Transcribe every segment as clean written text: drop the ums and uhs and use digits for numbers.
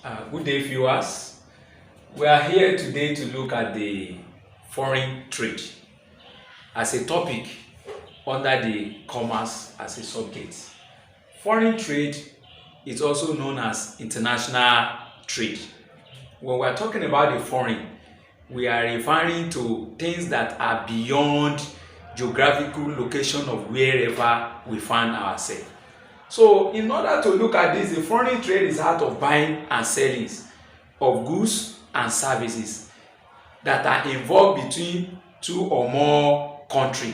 Good day, viewers. We are here today to look at the foreign trade as a topic under the commerce as a subject. Foreign trade is also known as international trade. When we are talking about the foreign, we are referring to things that are beyond geographical location of wherever we find ourselves. So in order to look at this, the foreign trade is art of buying and selling of goods and services that are involved between two or more countries.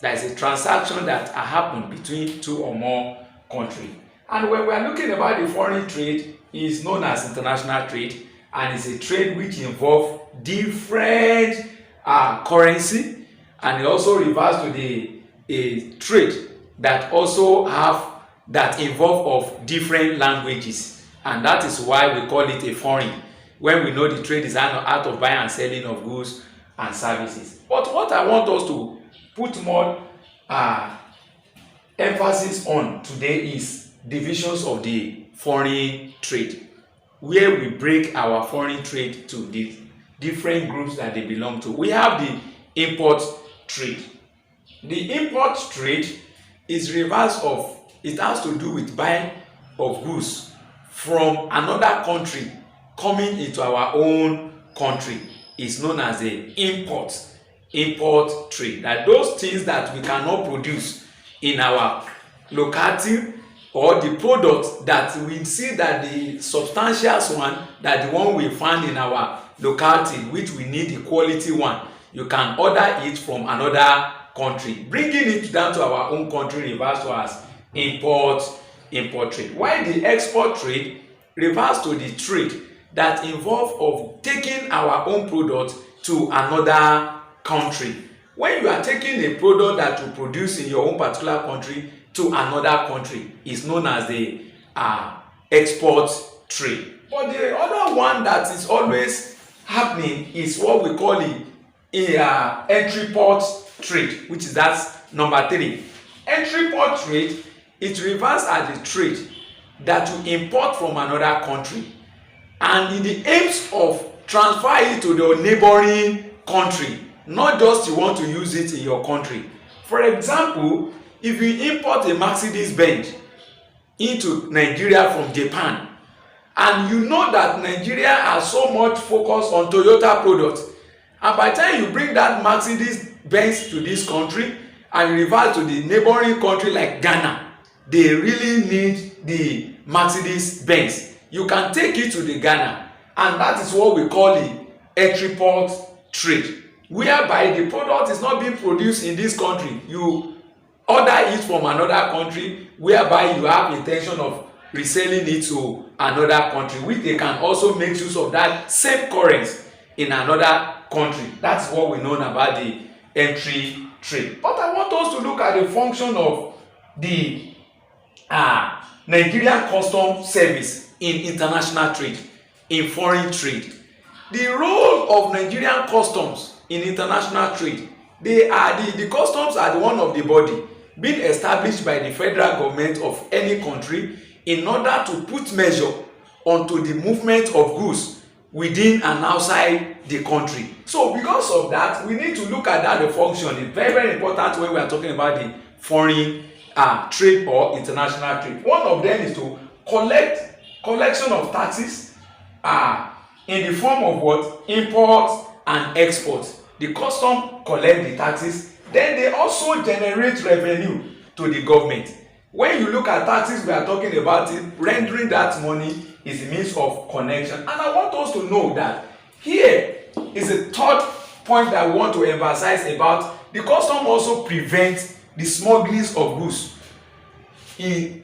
There is a transaction that happen between two or more countries. And when we are looking about the foreign trade, it is known as international trade, and it's a trade which involves different currency, and it also refers to a trade that also involve of different languages, and that is why we call it a foreign, when we know the trade is an art of buying and selling of goods and services. But what I want us to put more emphasis on today is divisions of the foreign trade, where we break our foreign trade to the different groups that they belong to. We have the import trade. The import trade is reverse of, it has to do with buying of goods from another country coming into our own country. Is known as the import trade. That those things that we cannot produce in our locality, or the products that we see that the substantial one, that the one we find in our locality, which we need the quality one, you can order it from another country, bringing it down to our own country, refers to as import trade. While the export trade refers to the trade that involve of taking our own product to another country. When you are taking a product that you produce in your own particular country to another country, is known as the export trade. But the other one that is always happening is what we call the entry port trade, which is that's number 3. Entry port trade, it refers as the trade that you import from another country, and in the aims of transfer it to the neighboring country, not just you want to use it in your country. For example, if you import a Mercedes-Benz into Nigeria from Japan, and you know that Nigeria has so much focus on Toyota products, and by the time you bring that Mercedes-Benz to this country and revert to the neighboring country like Ghana, they really need the Mercedes-Benz. You can take it to the Ghana, and that is what we call the entry port trade, whereby the product is not being produced in this country. You order it from another country, whereby you have intention of reselling it to another country, which they can also make use of that same currency in another country. That's what we know about the entry trade. But I want us to look at the function of the Nigerian Customs Service in international trade, in foreign trade. The role of Nigerian customs in international trade, the customs are the one of the body being established by the federal government of any country in order to put measure onto the movement of goods within and outside the country. So because of that, we need to look at that the function. It's very, very important when we are talking about the foreign trade or international trade. One of them is to collection of taxes in the form of what? Import and export. The custom collect the taxes, then they also generate revenue to the government. When you look at taxes, we are talking about it, rendering that money is a means of connection. And I want us to know that here is a third point that I want to emphasize about the custom also prevents the smuggling of goods.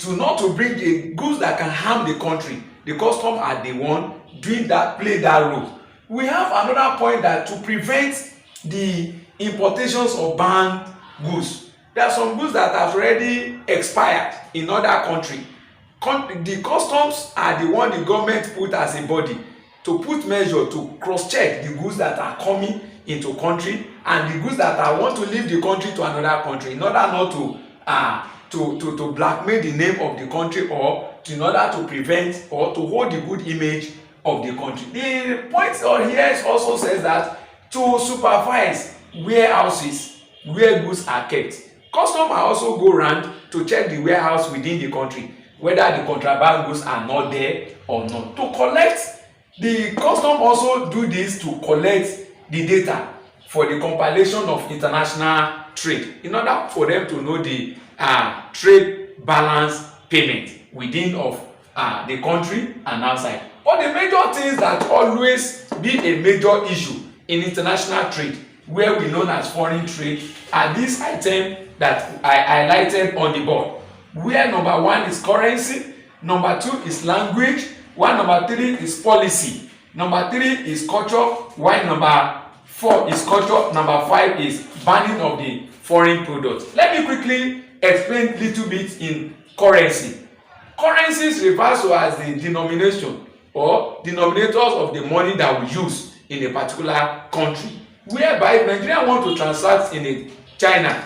Not to bring a goods that can harm the country. The custom are the one doing that, play that role. We have another point that to prevent the importations of banned goods. There are some goods that have already expired in other country. The customs are the one the government put as a body to put measure to cross-check the goods that are coming into country and the goods that are want to leave the country to another country, in order not to blackmail the name of the country or in order to prevent or to hold the good image of the country. The point here also says that to supervise warehouses where goods are kept. Customs also go round to check the warehouse within the country whether the contraband goods are not there or not. To collect, the custom also do this to collect the data for the compilation of international trade in order for them to know the trade balance payment within of the country and outside. But the major things that always be a major issue in international trade, where we know as foreign trade, are these items that I highlighted on the board, where number 1 is currency, number 2 is language, while number 3 is policy, number 3 is culture, while number 4 is culture, number 5 is banning of the foreign products. Let me quickly explain a little bit in currency. Currencies refers to as the denomination or denominators of the money that we use in a particular country. Whereby if Nigeria want to transact in China,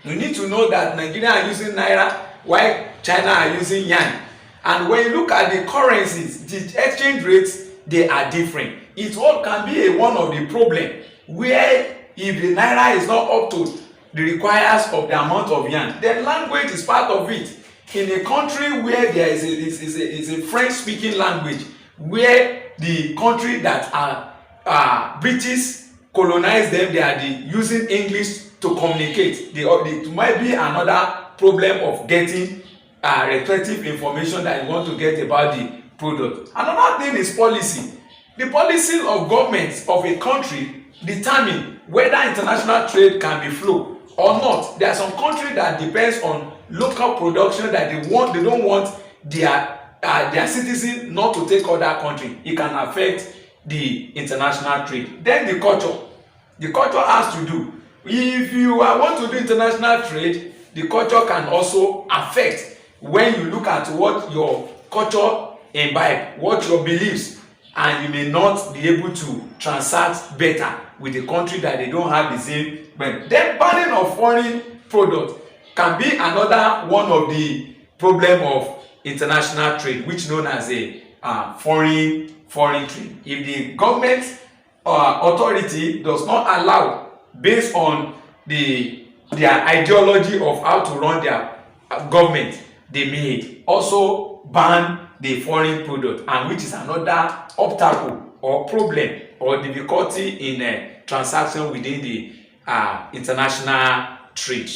you need to know that Nigeria are using naira while China are using yuan. And when you look at the currencies, the exchange rates, they are different. It all can be one of the problem where if the naira is not up to the requires of the amount of yuan, then language is part of it. In a country where there is a French-speaking language, where the country that are British colonized them, they are using English to communicate. It might be another problem of getting respective information that you want to get about the product. Another thing is policy. The policy of governments of a country determine whether international trade can be flow or not. There are some countries that depends on local production that they don't want their citizens not to take other country. It can affect the international trade. Then the culture. The culture has to do. If you want to do international trade, the culture can also affect when you look at what your culture imbibe, what your beliefs, and you may not be able to transact better with a country that they don't have the same. But then banning of foreign products can be another one of the problem of international trade, which known as a foreign trade. If the government authority does not allow, based on their ideology of how to run their government, they may also ban the foreign product, and which is another obstacle or problem or difficulty in transaction within the international trade.